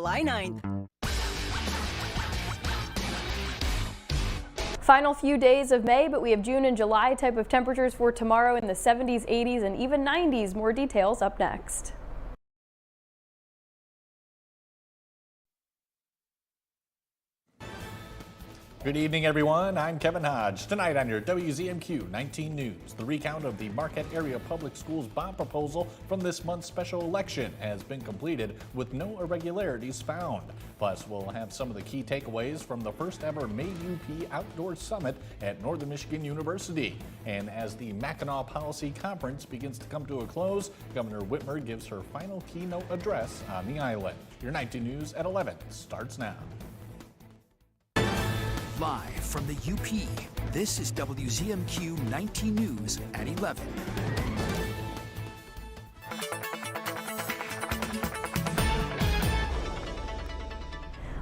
July 9th. Final few days of May, but we have June and July type of temperatures for tomorrow in the 70s, 80s, and even 90s. More details up next. Good evening, everyone. I'm Kevin Hodge. Tonight on your WZMQ 19 News, the recount of the Marquette Area Public Schools bond proposal from this month's special election has been completed with no irregularities found. Plus, we'll have some of the key takeaways from the first ever May UP Outdoor Summit at Northern Michigan University. And as the Mackinac Policy Conference begins to come to a close, Governor Whitmer gives her final keynote address on the island. Your 19 News at 11 starts now. Live from the UP, this is WZMQ 19 News at 11.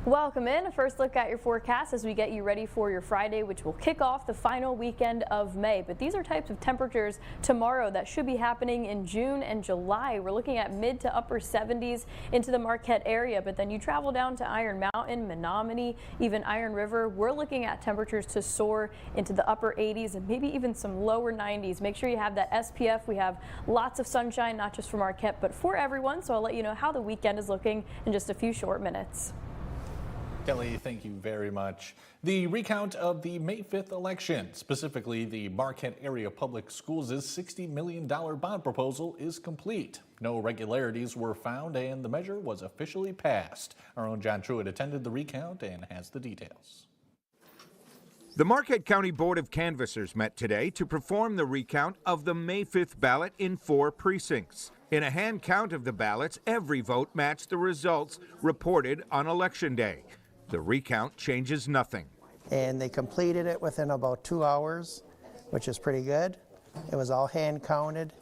Welcome in. A first look at your forecast as we get you ready for your Friday, which will kick off the final weekend of May. But these are types of temperatures tomorrow that should be happening in June and July. We're looking at mid to upper 70s into the Marquette area, but then you travel down to Iron Mountain, Menominee, even Iron River. We're looking at temperatures to soar into the upper 80s and maybe even some lower 90s. Make sure you have that SPF. We have lots of sunshine, not just for Marquette, but for everyone. So I'll let you know how the weekend is looking in just a few short minutes. Kelly, thank you very much. The recount of the May 5th election, specifically the Marquette Area Public Schools' $60 million bond proposal, is complete. No irregularities were found and the measure was officially passed. Our own John Truitt attended the recount and has the details. The Marquette County Board of Canvassers met today to perform the recount of the May 5th ballot in 4 precincts. In a hand count of the ballots, every vote matched the results reported on Election Day. The recount changes nothing. And they completed it within about 2 hours, which is pretty good. It was all hand counted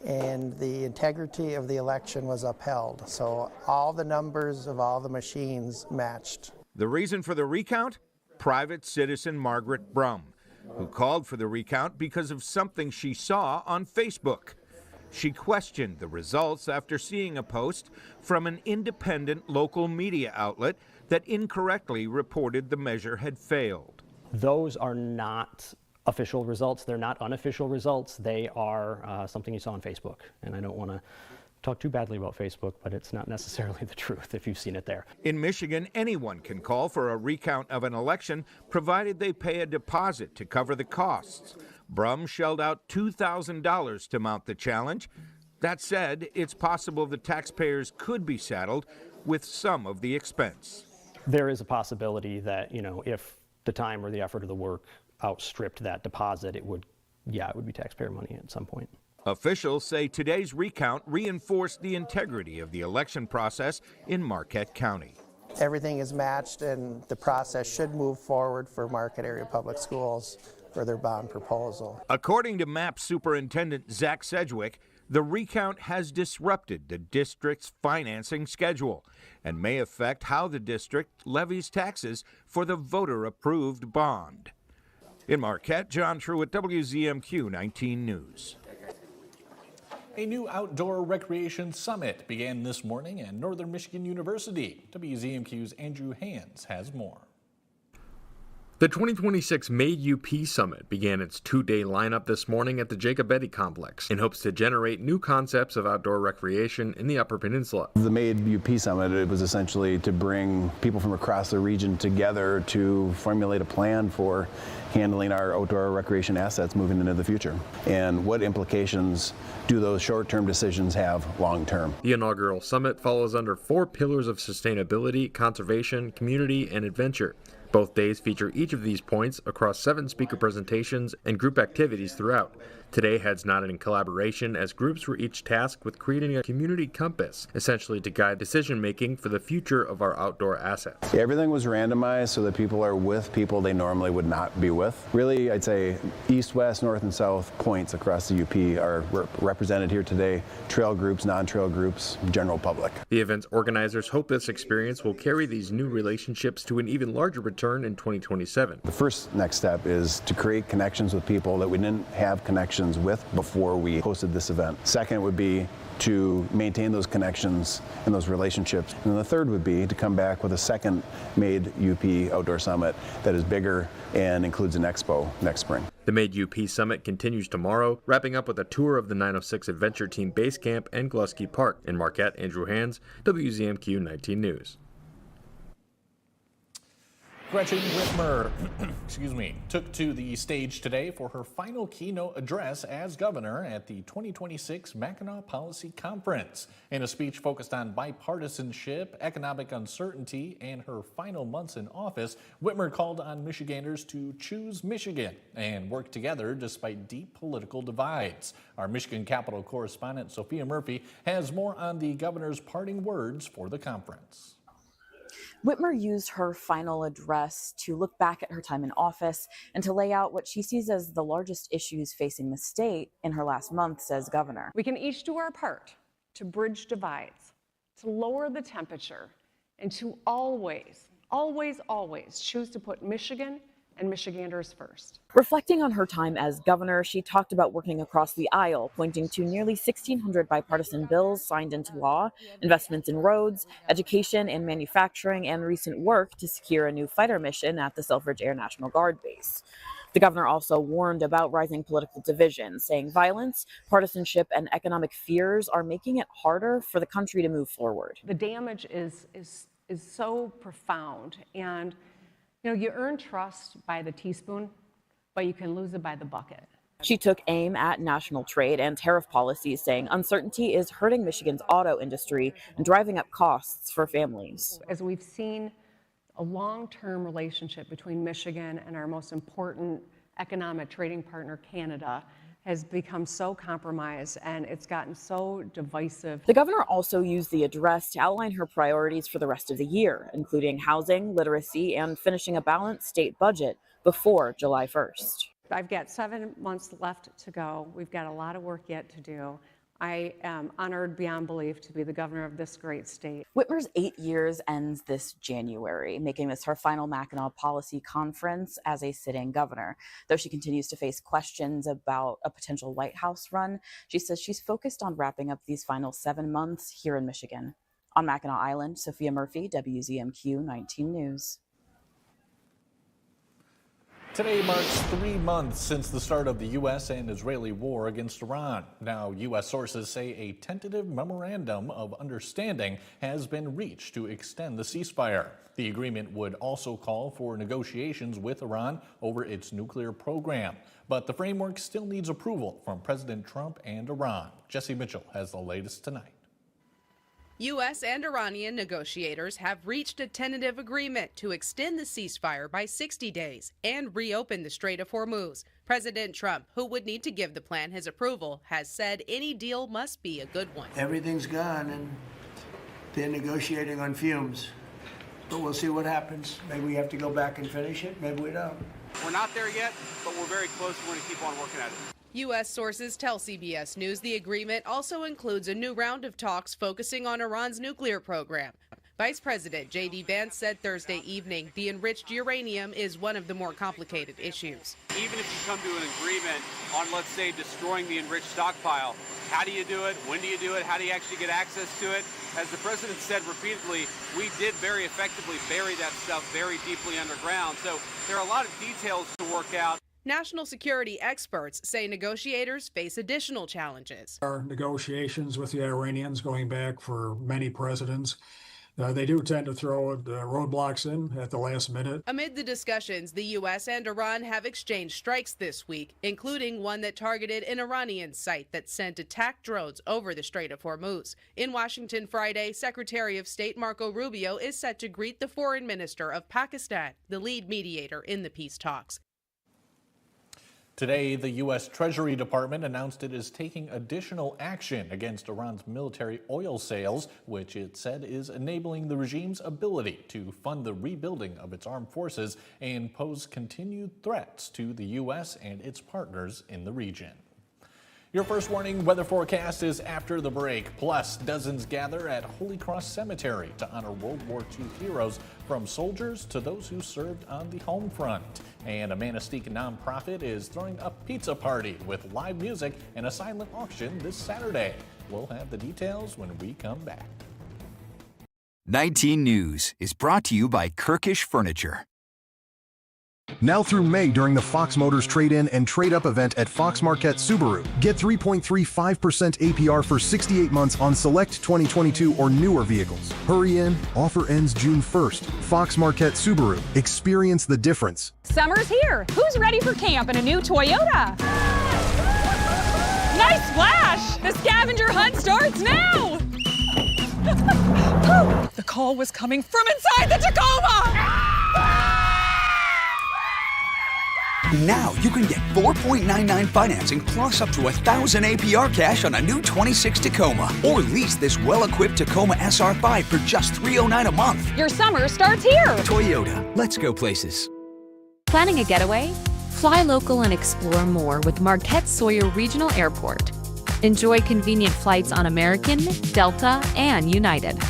and the integrity of the election was upheld. So all the numbers of all the machines matched. The reason for the recount? Private citizen Margaret Brum, who called for the recount because of something she saw on Facebook. She questioned the results after seeing a post from an independent local media outlet that incorrectly reported the measure had failed. Those are not official results. They're not unofficial results. They are something you saw on Facebook. And I don't want to talk too badly about Facebook, but it's not necessarily the truth if you've seen it there. In Michigan, anyone can call for a recount of an election provided they pay a deposit to cover the costs. Brum shelled out $2,000 to mount the challenge. That said, it's possible the taxpayers could be saddled with some of the expense. There is a possibility that, if the time or the effort or the work outstripped that deposit, it would be taxpayer money at some point. Officials say today's recount reinforced the integrity of the election process in Marquette County. Everything is matched and the process should move forward for Marquette Area Public Schools for their bond proposal. According to MAP Superintendent Zach Sedgwick, the recount has disrupted the district's financing schedule and may affect how the district levies taxes for the voter-approved bond. In Marquette, John Truitt, WZMQ 19 News. A new outdoor recreation summit began this morning at Northern Michigan University. WZMQ's Andrew Hans has more. The 2026 May UP Summit began its 2-day lineup this morning at the Jacobetti Complex in hopes to generate new concepts of outdoor recreation in the Upper Peninsula. The May UP Summit, it was essentially to bring people from across the region together to formulate a plan for handling our outdoor recreation assets moving into the future. And what implications do those short-term decisions have long-term? The inaugural summit follows under 4 pillars of sustainability, conservation, community, and adventure. Both days feature each of these points across 7 speaker presentations and group activities throughout. Today heads nodded in collaboration as groups were each tasked with creating a community compass, essentially to guide decision-making for the future of our outdoor assets. Everything was randomized so that people are with people they normally would not be with. Really, I'd say east, west, north, and south points across the UP are represented here today. Trail groups, non-trail groups, general public. The event's organizers hope this experience will carry these new relationships to an even larger return in 2027. The first next step is to create connections with people that we didn't have connections with before we hosted this event. Second would be to maintain those connections and those relationships. And then the third would be to come back with a second Made UP Outdoor Summit that is bigger and includes an expo next spring. The Made UP Summit continues tomorrow, wrapping up with a tour of the 906 Adventure Team Base Camp and Glusky Park. In Marquette, Andrew Hands, WZMQ 19 News. Gretchen Whitmer, took to the stage today for her final keynote address as governor at the 2026 Mackinac Policy Conference. In a speech focused on bipartisanship, economic uncertainty, and her final months in office, Whitmer called on Michiganders to choose Michigan and work together despite deep political divides. Our Michigan Capitol correspondent Sophia Murphy has more on the governor's parting words for the conference. Whitmer used her final address to look back at her time in office and to lay out what she sees as the largest issues facing the state in her last months as governor. We can each do our part to bridge divides, to lower the temperature, and to always, always, always choose to put Michigan and Michiganders first. Reflecting on her time as governor, she talked about working across the aisle, pointing to nearly 1,600 bipartisan bills signed into law, investments in roads, education and manufacturing, and recent work to secure a new fighter mission at the Selfridge Air National Guard base. The governor also warned about rising political division, saying violence, partisanship, and economic fears are making it harder for the country to move forward. The damage is so profound, and you earn trust by the teaspoon, but you can lose it by the bucket. She took aim at national trade and tariff policies, saying uncertainty is hurting Michigan's auto industry and driving up costs for families. As we've seen a long-term relationship between Michigan and our most important economic trading partner, Canada, has become so compromised and it's gotten so divisive. The governor also used the address to outline her priorities for the rest of the year, including housing, literacy, and finishing a balanced state budget before July 1st. I've got 7 months left to go. We've got a lot of work yet to do. I am honored beyond belief to be the governor of this great state. Whitmer's 8 years ends this January, making this her final Mackinac Policy Conference as a sitting governor. Though she continues to face questions about a potential White House run, she says she's focused on wrapping up these final 7 months here in Michigan. On Mackinac Island, Sophia Murphy, WZMQ 19 News. Today marks 3 months since the start of the U.S. and Israeli war against Iran. Now, U.S. sources say a tentative memorandum of understanding has been reached to extend the ceasefire. The agreement would also call for negotiations with Iran over its nuclear program. But the framework still needs approval from President Trump and Iran. Jesse Mitchell has the latest tonight. U.S. and Iranian negotiators have reached a tentative agreement to extend the ceasefire by 60 days and reopen the Strait of Hormuz. President Trump, who would need to give the plan his approval, has said any deal must be a good one. Everything's gone and they're negotiating on fumes. But we'll see what happens. Maybe we have to go back and finish it. Maybe we don't. We're not there yet, but we're very close. We're going to keep on working at it. U.S. sources tell CBS News the agreement also includes a new round of talks focusing on Iran's nuclear program. Vice President J.D. Vance said Thursday evening the enriched uranium is one of the more complicated issues. Even if you come to an agreement on, let's say, destroying the enriched stockpile, how do you do it? When do you do it? How do you actually get access to it? As the president said repeatedly, we did very effectively bury that stuff very deeply underground. So there are a lot of details to work out. National security experts say negotiators face additional challenges. Our negotiations with the Iranians going back for many presidents, they do tend to throw roadblocks in at the last minute. Amid the discussions, the U.S. and Iran have exchanged strikes this week, including one that targeted an Iranian site that sent attack drones over the Strait of Hormuz. In Washington Friday, Secretary of State Marco Rubio is set to greet the foreign minister of Pakistan, the lead mediator in the peace talks. Today, the U.S. Treasury Department announced it is taking additional action against Iran's military oil sales, which it said is enabling the regime's ability to fund the rebuilding of its armed forces and pose continued threats to the U.S. and its partners in the region. Your first warning weather forecast is after the break. Plus, dozens gather at Holy Cross Cemetery to honor World War II heroes, from soldiers to those who served on the home front. And a Manistee nonprofit is throwing a pizza party with live music and a silent auction this Saturday. We'll have the details when we come back. 19 News is brought to you by Kirkish Furniture. Now through May during the Fox Motors Trade-In and Trade-Up event at Fox Marquette Subaru. Get 3.35% APR for 68 months on select 2022 or newer vehicles. Hurry in. Offer ends June 1st. Fox Marquette Subaru. Experience the difference. Summer's here. Who's ready for camp in a new Toyota? Nice splash! The scavenger hunt starts now! The call was coming from inside the Tacoma! Now you can get 4.99 financing plus up to $1,000 APR cash on a new 26 Tacoma. Or lease this well-equipped Tacoma SR5 for just $309 a month. Your summer starts here! Toyota, let's go places. Planning a getaway? Fly local and explore more with Marquette Sawyer Regional Airport. Enjoy convenient flights on American, Delta, and United.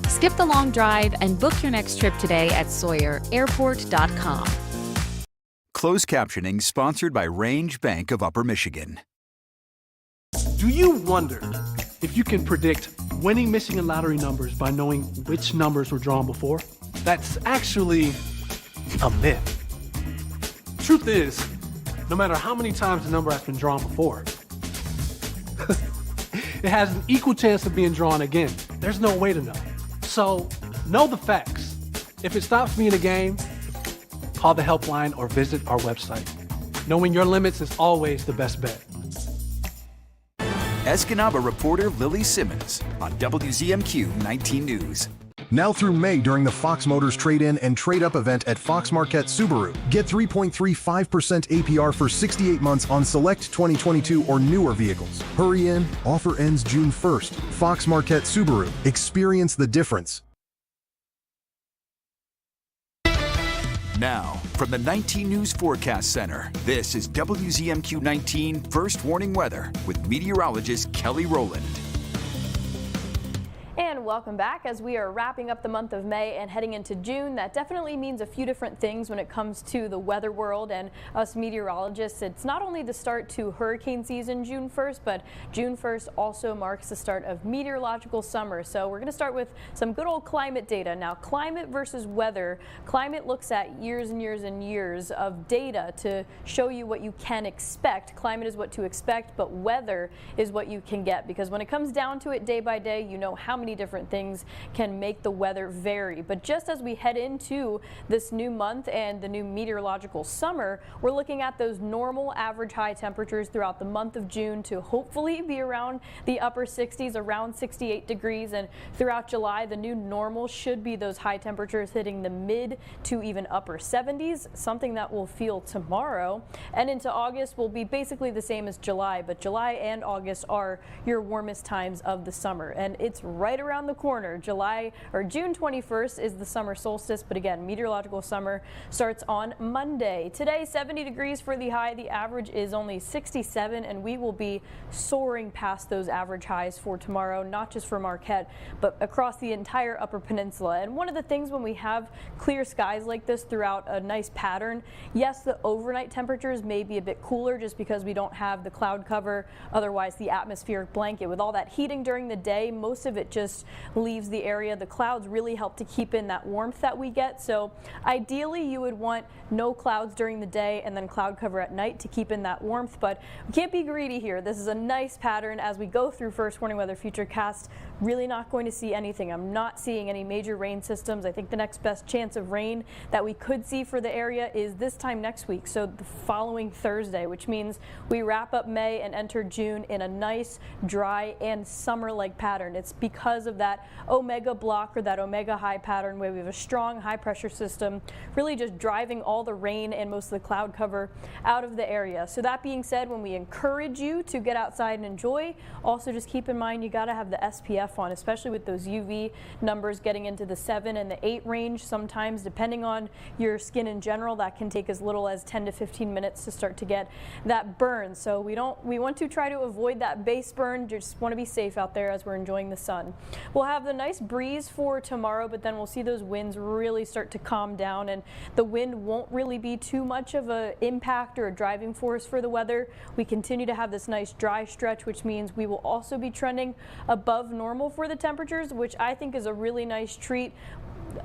Skip the long drive and book your next trip today at sawyerairport.com. Closed captioning sponsored by Range Bank of Upper Michigan. Do you wonder if you can predict winning Michigan lottery numbers by knowing which numbers were drawn before? That's actually a myth. Truth is, no matter how many times the number has been drawn before, it has an equal chance of being drawn again. There's no way to know. So, know the facts. If it stops being a game, call the helpline or visit our website. Knowing your limits is always the best bet. Escanaba reporter Lily Simmons on WZMQ 19 News. Now through May during the Fox Motors Trade-In and Trade-Up event at Fox Marquette Subaru. Get 3.35% APR for 68 months on select 2022 or newer vehicles. Hurry in. Offer ends June 1st. Fox Marquette Subaru. Experience the difference. Now, from the 19 News Forecast Center, this is WZMQ 19 First Warning Weather with meteorologist Kelly Rowland. And welcome back. As we are wrapping up the month of May and heading into June, that definitely means a few different things when it comes to the weather world and us meteorologists. It's not only the start to hurricane season June 1st, but June 1st also marks the start of meteorological summer. So we're going to start with some good old climate data. Now, climate versus weather. Climate looks at years and years and years of data to show you what you can expect. Climate is what to expect, but weather is what you can get, because when it comes down to it day by day, you know how many different things can make the weather vary. But just as we head into this new month and the new meteorological summer, we're looking at those normal average high temperatures throughout the month of June to hopefully be around the upper 60s, around 68 degrees. And throughout July, the new normal should be those high temperatures hitting the mid to even upper 70s, something that we'll feel tomorrow. And into August will be basically the same as July, but July and August are your warmest times of the summer. And it's right around the corner. June 21st is the summer solstice, but again, meteorological summer starts on Monday. Today, 70 degrees for the high. The average is only 67, and we will be soaring past those average highs for tomorrow, not just for Marquette, but across the entire Upper Peninsula. And one of the things when we have clear skies like this throughout a nice pattern, yes, the overnight temperatures may be a bit cooler just because we don't have the cloud cover, otherwise the atmospheric blanket. With all that heating during the day, most of it just leaves the area. The clouds really help to keep in that warmth that we get. So ideally you would want no clouds during the day and then cloud cover at night to keep in that warmth, but we can't be greedy here. This is a nice pattern as we go through First Warning Weather Futurecast. Really not going to see anything. I'm not seeing any major rain systems. I think the next best chance of rain that we could see for the area is this time next week, so the following Thursday, which means we wrap up May and enter June in a nice, dry, and summer-like pattern. It's because of that omega block or that omega high pattern where we have a strong high pressure system really just driving all the rain and most of the cloud cover out of the area. So that being said, when we encourage you to get outside and enjoy, also just keep in mind you got to have the SPF on, especially with those UV numbers getting into the 7 and the 8 range. Sometimes, depending on your skin in general, that can take as little as 10 to 15 minutes to start to get that burn. So we want to try to avoid that base burn. Just want to be safe out there as we're enjoying the sun. We'll have the nice breeze for tomorrow, but then we'll see those winds really start to calm down, and the wind won't really be too much of an impact or a driving force for the weather. We continue to have this nice dry stretch, which means we will also be trending above normal for the temperatures, which I think is a really nice treat.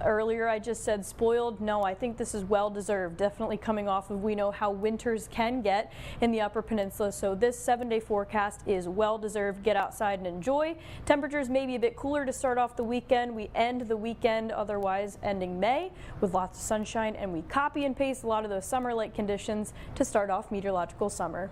Earlier I just said spoiled. No, I think this is well deserved. Definitely coming off of, we know how winters can get in the Upper Peninsula, so this 7-day forecast is well deserved. Get outside and enjoy. Temperatures may be a bit cooler to start off the weekend. We end the weekend otherwise ending May with lots of sunshine, and we copy and paste a lot of those summer-like conditions to start off meteorological summer.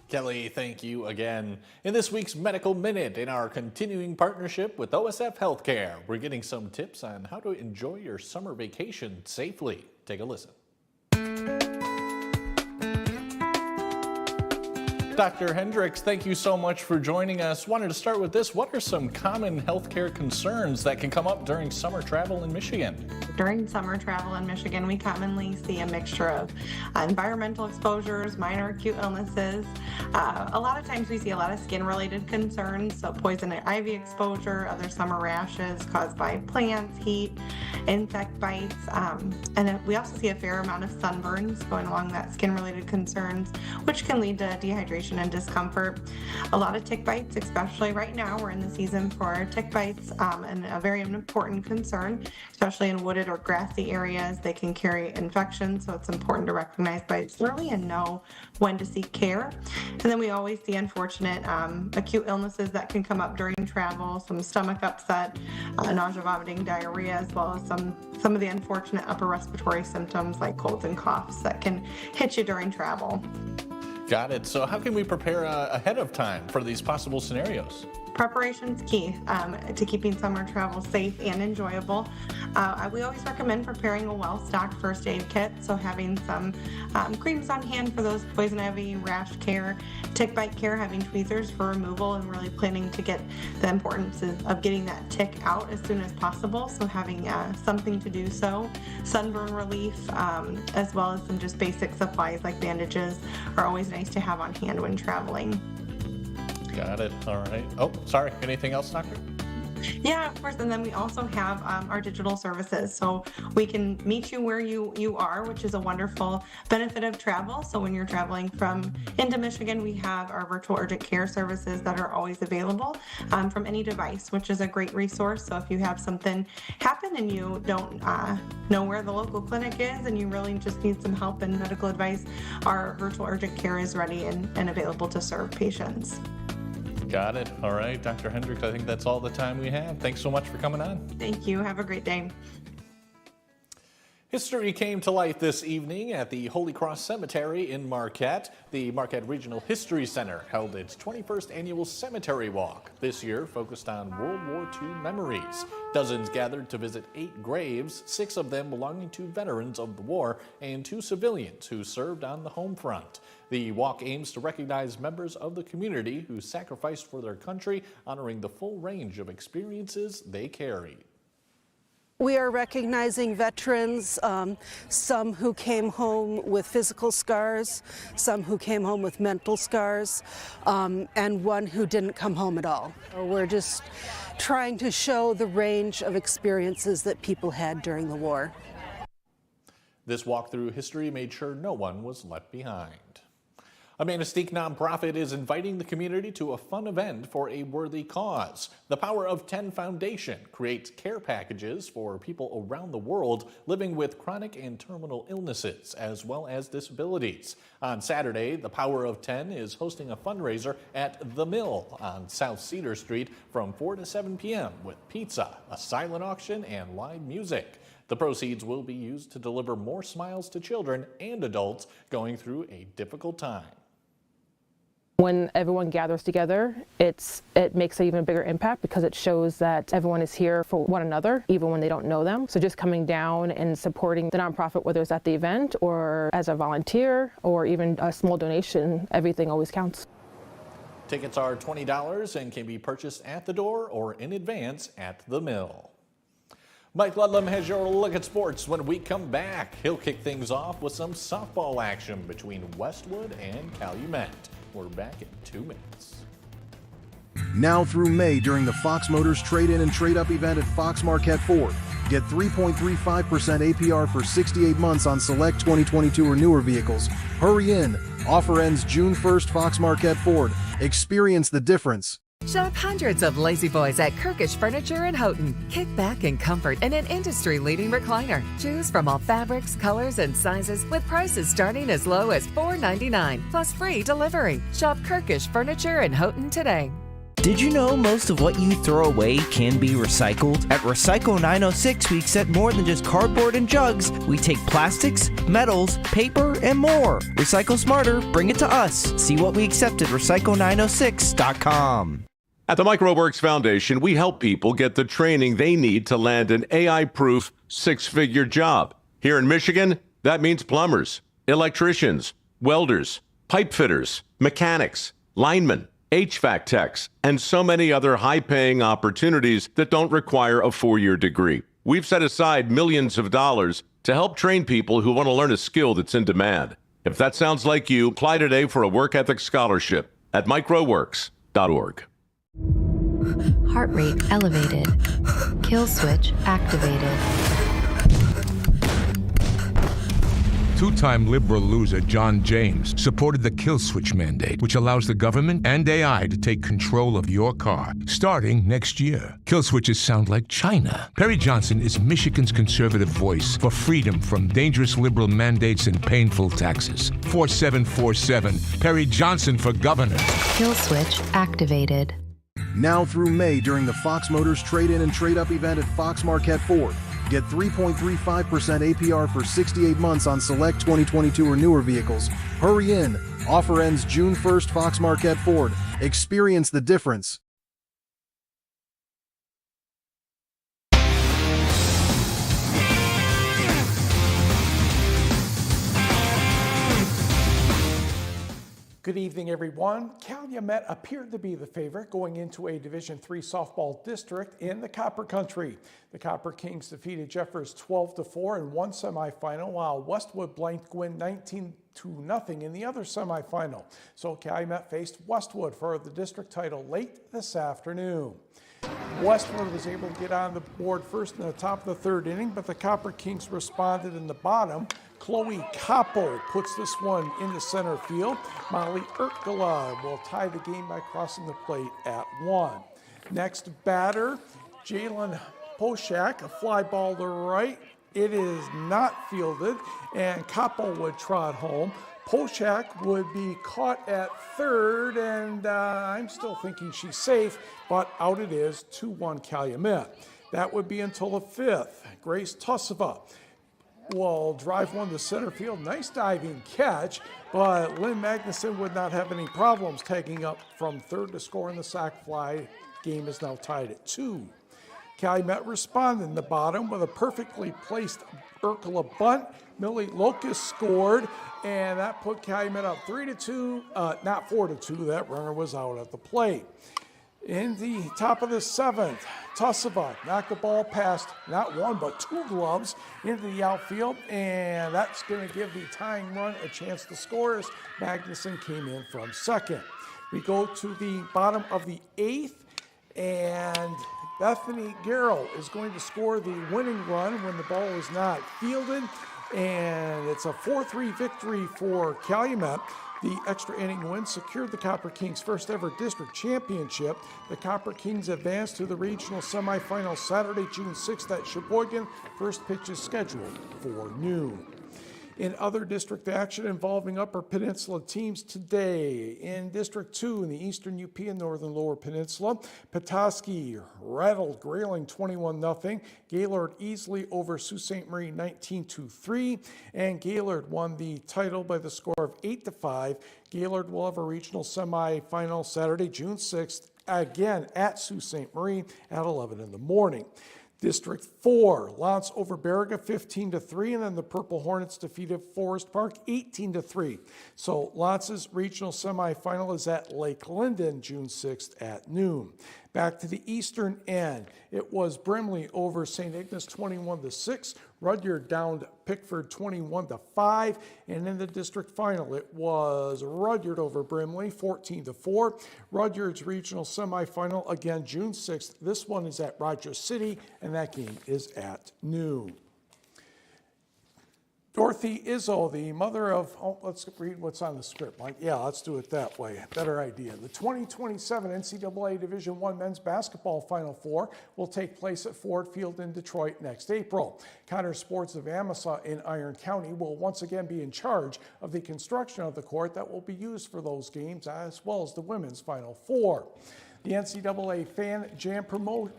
Kelly, thank you again. In this week's Medical Minute, in our continuing partnership with OSF Healthcare, we're getting some tips on how to enjoy your summer vacation safely. Take a listen. Dr. Hendricks, thank you so much for joining us. Wanted to start with this. What are some common healthcare concerns that can come up during summer travel in Michigan? During summer travel in Michigan, we commonly see a mixture of environmental exposures, minor acute illnesses. A lot of times we see a lot of skin-related concerns, so poison ivy exposure, other summer rashes caused by plants, heat, insect bites, and we also see a fair amount of sunburns going along that skin-related concerns, which can lead to dehydration and discomfort. A lot of tick bites, especially right now, we're in the season for tick bites, and a very important concern, especially in wooded or grassy areas. They can carry infections, so it's important to recognize bites early and know when to seek care. And then we always see unfortunate acute illnesses that can come up during travel, some stomach upset, nausea, vomiting, diarrhea, as well as some of the unfortunate upper respiratory symptoms like colds and coughs that can hit you during travel. Got it. So how can we prepare ahead of time for these possible scenarios? Preparation's key to keeping summer travel safe and enjoyable. We always recommend preparing a well-stocked first aid kit, so having some creams on hand for those poison ivy, rash care, tick bite care, having tweezers for removal, and really planning to get the importance of getting that tick out as soon as possible, so having something to do so. Sunburn relief, as well as some just basic supplies like bandages are always nice to have on hand when traveling. Got it. All right. Oh, sorry. Anything else, Doctor? Yeah, of course. And then we also have our digital services. So we can meet you where you are, which is a wonderful benefit of travel. So when you're traveling into Michigan, we have our virtual urgent care services that are always available from any device, which is a great resource. So if you have something happen and you don't know where the local clinic is and you really just need some help and medical advice, our virtual urgent care is ready and available to serve patients. Got it. All right, Dr. Hendricks, I think that's all the time we have. Thanks so much for coming on. Thank you. Have a great day. History came to light this evening at the Holy Cross Cemetery in Marquette. The Marquette Regional History Center held its 21st annual cemetery walk, this year focused on World War II memories. Dozens gathered to visit 8 graves, 6 of them belonging to veterans of the war and 2 civilians who served on the home front. The walk aims to recognize members of the community who sacrificed for their country, honoring the full range of experiences they carried. We are recognizing veterans, some who came home with physical scars, some who came home with mental scars, and one who didn't come home at all. We're just trying to show the range of experiences that people had during the war. This walk through history made sure no one was left behind. A Manistee nonprofit is inviting the community to a fun event for a worthy cause. The Power of 10 Foundation creates care packages for people around the world living with chronic and terminal illnesses, as well as disabilities. On Saturday, the Power of 10 is hosting a fundraiser at The Mill on South Cedar Street from 4 to 7 p.m. with pizza, a silent auction, and live music. The proceeds will be used to deliver more smiles to children and adults going through a difficult time. When everyone gathers together, it makes an even bigger impact because it shows that everyone is here for one another, even when they don't know them. So just coming down and supporting the nonprofit, whether it's at the event or as a volunteer or even a small donation, everything always counts. Tickets are $20 and can be purchased at the door or in advance at the mill. Mike Ludlam has your look at sports. When we come back, he'll kick things off with some softball action between Westwood and Calumet. We're back in 2 minutes. Now through May during the Fox Motors Trade-In and Trade-Up event at Fox Marquette Ford. Get 3.35% APR for 68 months on select 2022 or newer vehicles. Hurry in. Offer ends June 1st, Fox Marquette Ford. Experience the difference. Shop hundreds of Lazy Boys at Kirkish Furniture in Houghton. Kick back in comfort in an industry-leading recliner. Choose from all fabrics, colors, and sizes with prices starting as low as $4.99 plus free delivery. Shop Kirkish Furniture in Houghton today. Did you know most of what you throw away can be recycled? At Recycle 906, we accept more than just cardboard and jugs. We take plastics, metals, paper, and more. Recycle smarter, bring it to us. See what we accept at recycle906.com. At the MicroWorks Foundation, we help people get the training they need to land an AI-proof six-figure job. Here in Michigan, that means plumbers, electricians, welders, pipe fitters, mechanics, linemen, HVAC techs, and so many other high-paying opportunities that don't require a 4-year degree. We've set aside millions of dollars to help train people who want to learn a skill that's in demand. If that sounds like you, apply today for a work ethic scholarship at microworks.org. Heart rate elevated. Kill switch activated. Two-time liberal loser John James supported the kill switch mandate, which allows the government and AI to take control of your car, starting next year. Kill switches sound like China. Perry Johnson is Michigan's conservative voice for freedom from dangerous liberal mandates and painful taxes. 4747, Perry Johnson for governor. Kill switch activated. Now through May during the Fox Motors Trade-In and Trade-Up event at Fox Marquette Ford. Get 3.35% APR for 68 months on select 2022 or newer vehicles. Hurry in. Offer ends June 1st, Fox Marquette Ford. Experience the difference. Good evening, everyone. Calumet appeared to be the favorite going into a Division III softball district in the Copper Country. The Copper Kings defeated Jeffers 12-4 in one semifinal, while Westwood blanked Gwynn 19-0 in the other semifinal. So Calumet faced Westwood for the district title late this afternoon. Westwood was able to get on the board first in the top of the third inning, but the Copper Kings responded in the bottom. Chloe Capo puts this one into center field. Molly Urkala will tie the game by crossing the plate at 1. Next batter, Jalen Poshak, a fly ball to right. It is not fielded, and Capo would trot home. Poshak would be caught at third, and I'm still thinking she's safe, but out it is, 2-1 Calumet. That would be until the 5th. Grace Tussova will drive one to center field. Nice diving catch, but Lynn Magnuson would not have any problems tagging up from third to score in the sac fly. Game is now tied at 2. Calumet responded in the bottom with a perfectly placed Urkala bunt. Millie Locust scored, and that put Calumet up 3-2, not 4-2. That runner was out at the plate. In the top of the 7th, Tussova knocked the ball past not one but 2 gloves into the outfield, and that's going to give the tying run a chance to score as Magnuson came in from second. We go to the bottom of the 8th, and Bethany Garrow is going to score the winning run when the ball is not fielded, and it's a 4-3 victory for Calumet. The extra inning win secured the Copper Kings' first ever district championship. The Copper Kings advanced to the regional semifinals Saturday, June 6th at Sheboygan. First pitch is scheduled for noon. In other district action involving Upper Peninsula teams today, in District 2 in the Eastern UP and Northern Lower Peninsula, Petoskey rattled Grayling 21-0. Gaylord easily over Sault Ste. Marie 19-3, and Gaylord won the title by the score of 8-5. Gaylord will have a regional semifinal Saturday, June 6th, again at Sault Ste. Marie at 11 in the morning. District 4, L'Anse over Baraga 15-3, and then the Purple Hornets defeated Forest Park 18-3. So L'Anse's regional semifinal is at Lake Linden, June 6th at noon. Back to the eastern end, it was Brimley over St. Ignace 21-6. Rudyard downed Pickford 21-5, and in the district final, it was Rudyard over Brimley 14-4. Rudyard's regional semifinal again June 6th. This one is at Rogers City, and that game is at noon. Dorothy Izzo, the mother of, let's read what's on the script, Mike. Yeah, let's do it that way. Better idea. The 2027 NCAA Division I Men's Basketball Final Four will take place at Ford Field in Detroit next April. Connors Sports of Amasa in Iron County will once again be in charge of the construction of the court that will be used for those games, as well as the women's Final Four. The NCAA Fan Jam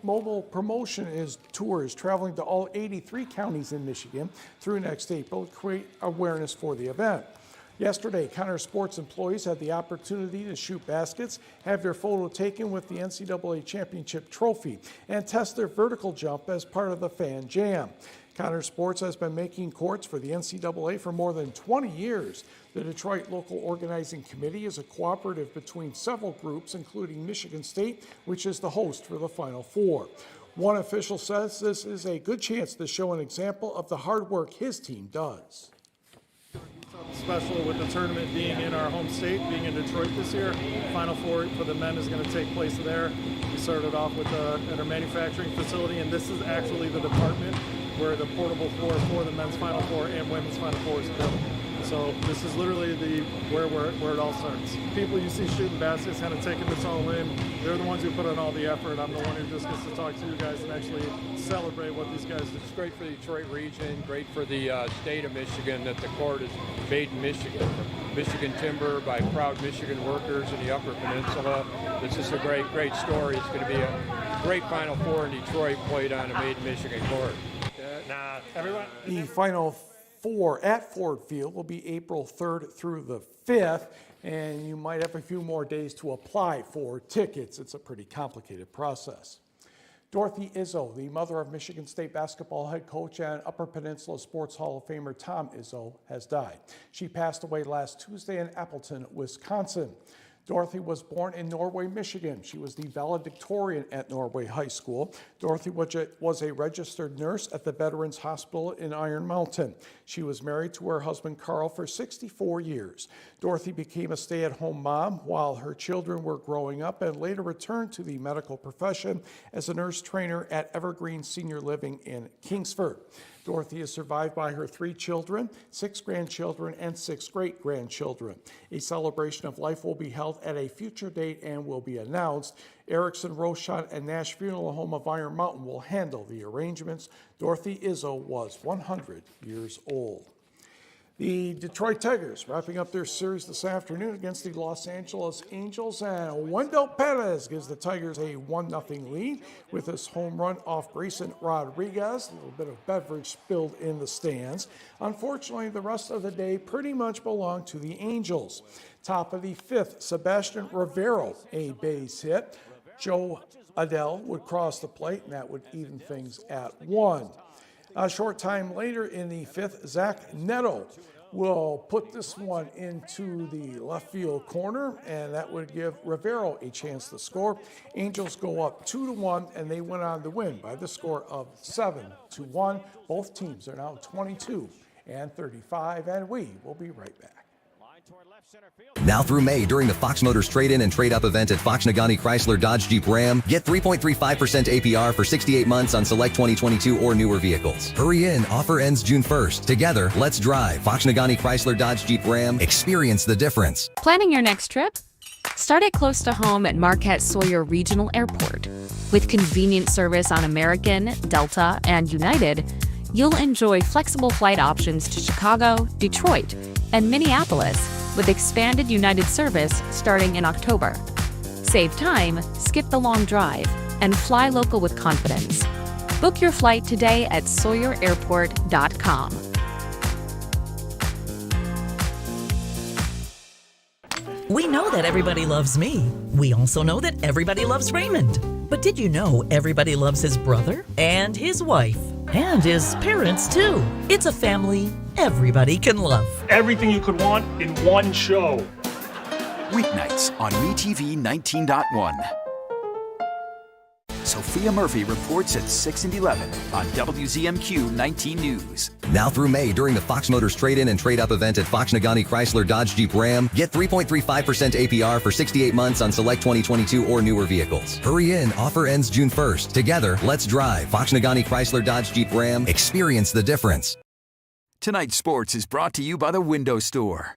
Mobile Promotion tour is traveling to all 83 counties in Michigan through next April to create awareness for the event. Yesterday, Connors Sports employees had the opportunity to shoot baskets, have their photo taken with the NCAA Championship trophy, and test their vertical jump as part of the Fan Jam. Connors Sports has been making courts for the NCAA for more than 20 years. The Detroit Local Organizing Committee is a cooperative between several groups, including Michigan State, which is the host for the Final Four. One official says this is a good chance to show an example of the hard work his team does. Special with the tournament being in our home state, being in Detroit this year. Final Four for the men is going to take place there. We started off with at our manufacturing facility, and this is actually the department where the portable floor for the men's Final Four and women's Final Four is built. So this is literally where it all starts. People you see shooting baskets, kind of taking this all in, they're the ones who put in all the effort. I'm the one who just gets to talk to you guys and actually celebrate what these guys do. It's great for the Detroit region, great for the state of Michigan that the court is made in Michigan. Michigan timber by proud Michigan workers in the Upper Peninsula. This is a great story. It's going to be a great Final Four in Detroit played on a made in Michigan court. The Final Four at Ford Field will be April 3rd through the 5th, and you might have a few more days to apply for tickets. It's a pretty complicated process. Dorothy Izzo, the mother of Michigan State basketball head coach and Upper Peninsula Sports Hall of Famer Tom Izzo, has died. She passed away last Tuesday in Appleton, Wisconsin. Dorothy was born in Norway, Michigan. She was the valedictorian at Norway High School. Dorothy was a registered nurse at the Veterans Hospital in Iron Mountain. She was married to her husband Carl for 64 years. Dorothy became a stay-at-home mom while her children were growing up and later returned to the medical profession as a nurse trainer at Evergreen Senior Living in Kingsford. Dorothy is survived by her 3 children, 6 grandchildren, and 6 great-grandchildren. A celebration of life will be held at a future date and will be announced. Erickson, Rochon, and Nash Funeral Home of Iron Mountain will handle the arrangements. Dorothy Izzo was 100 years old. The Detroit Tigers wrapping up their series this afternoon against the Los Angeles Angels, and Wendell Perez gives the Tigers a 1-0 lead with his home run off Grayson Rodriguez. A little bit of beverage spilled in the stands. Unfortunately, the rest of the day pretty much belonged to the Angels. Top of the 5th, Sebastian Rivero, a base hit. Joe Adele would cross the plate, and that would even things at 1. A short time later in the 5th, Zach Neto will put this one into the left field corner, and that would give Rivero a chance to score. Angels go up 2-1, and they went on to win by the score of 7-1. Both teams are now 22 and 35, and we will be right back. Now through May, during the Fox Motors Trade-In and Trade-Up event at Fox Nagani Chrysler Dodge Jeep Ram, get 3.35% APR for 68 months on select 2022 or newer vehicles. Hurry in, offer ends June 1st. Together, let's drive. Fox Nagani Chrysler Dodge Jeep Ram. Experience the difference. Planning your next trip? Start it close to home at Marquette Sawyer Regional Airport. With convenient service on American, Delta, and United, You'll enjoy flexible flight options to Chicago, Detroit, and Minneapolis with expanded United service starting in October. Save time, skip the long drive, and fly local with confidence. Book your flight today at sawyerairport.com. We know that everybody loves me. We also know that everybody loves Raymond. But did you know everybody loves his brother and his wife and his parents too? It's a family everybody can love. Everything you could want in one show. Weeknights on MeTV 19.1. Sophia Murphy reports at 6 and 11 on WZMQ 19 News. Now through May, during the Fox Motors Trade-In and Trade-Up event at Fox Nagani Chrysler Dodge Jeep Ram, get 3.35% APR for 68 months on select 2022 or newer vehicles. Hurry in, offer ends June 1st. Together, let's drive. Fox Nagani Chrysler Dodge Jeep Ram. Experience the difference. Tonight's sports is brought to you by the Window Store.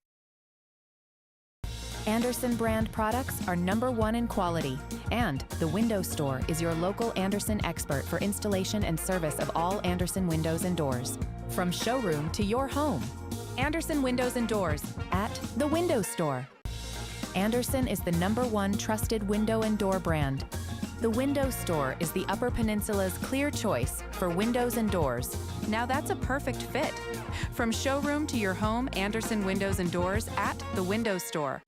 Andersen brand products are #1 in quality, and the Window Store is your local Andersen expert for installation and service of all Andersen windows and doors. From showroom to your home, Andersen Windows and Doors at the Window Store. Andersen is the #1 trusted window and door brand. The Window Store is the Upper Peninsula's clear choice for windows and doors. Now that's a perfect fit. From showroom to your home, Andersen Windows and Doors at the Window Store.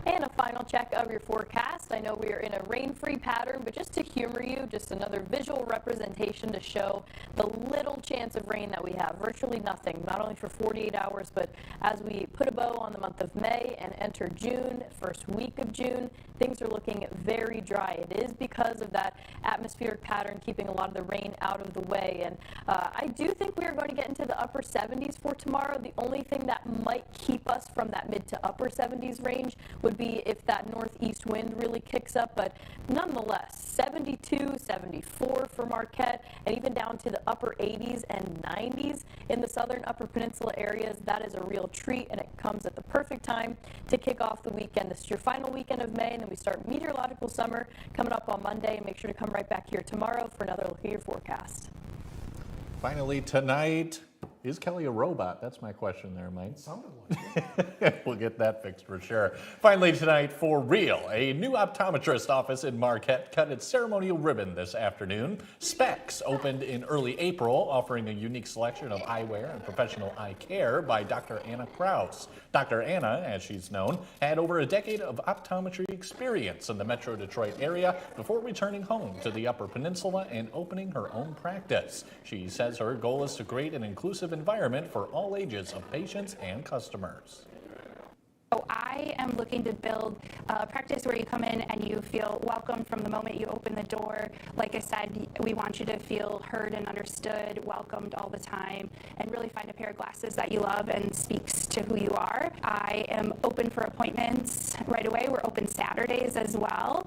And a final check of your forecast. I know we are in a rain-free pattern, but just to humor you, just another visual representation to show the little chance of rain that we have. Virtually nothing, not only for 48 hours, but as we put a bow on the month of May and enter June, first week of June, things are looking very dry. It is because of that atmospheric pattern keeping a lot of the rain out of the way. And I do think we are going to get into the upper 70s for tomorrow. The only thing that might keep us from that mid to upper 70s range would be if that northeast wind really kicks up, but nonetheless, 72, 74 for Marquette, and even down to the upper 80s and 90s in the southern Upper Peninsula areas. That is a real treat, and it comes at the perfect time to kick off the weekend. This is your final weekend of May, and then we start meteorological summer coming up on Monday. And make sure to come right back here tomorrow for another look at your forecast. Finally tonight, is Kelly a robot? That's my question there, Mike. Sounded like We'll get that fixed for sure. Finally tonight, for real, a new optometrist office in Marquette cut its ceremonial ribbon this afternoon. Specs opened in early April, offering a unique selection of eyewear and professional eye care by Dr. Anna Kraus. Dr. Anna, as she's known, had over a decade of optometry experience in the Metro Detroit area before returning home to the Upper Peninsula and opening her own practice. She says her goal is to create an inclusive environment for all ages of patients and customers. So I am looking to build a practice where you come in and you feel welcome from the moment you open the door. Like I said, we want you to feel heard and understood, welcomed all the time, and really find a pair of glasses that you love and speaks to who you are. I am open for appointments right away. We're open Saturdays as well.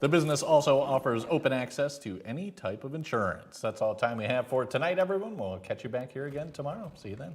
The business also offers open access to any type of insurance. That's all the time we have for tonight, everyone. We'll catch you back here again tomorrow. See you then.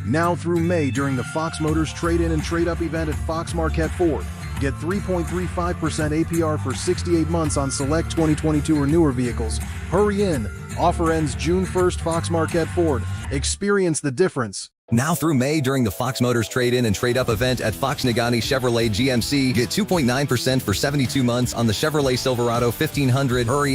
Now through May during the Fox Motors Trade-In and Trade-Up event at Fox Marquette Ford. Get 3.35% APR for 68 months on select 2022 or newer vehicles. Hurry in. Offer ends June 1st, Fox Marquette Ford. Experience the difference. Now through May during the Fox Motors Trade-In and Trade-Up event at Fox Nagani Chevrolet GMC, get 2.9% for 72 months on the Chevrolet Silverado 1500. Hurry in.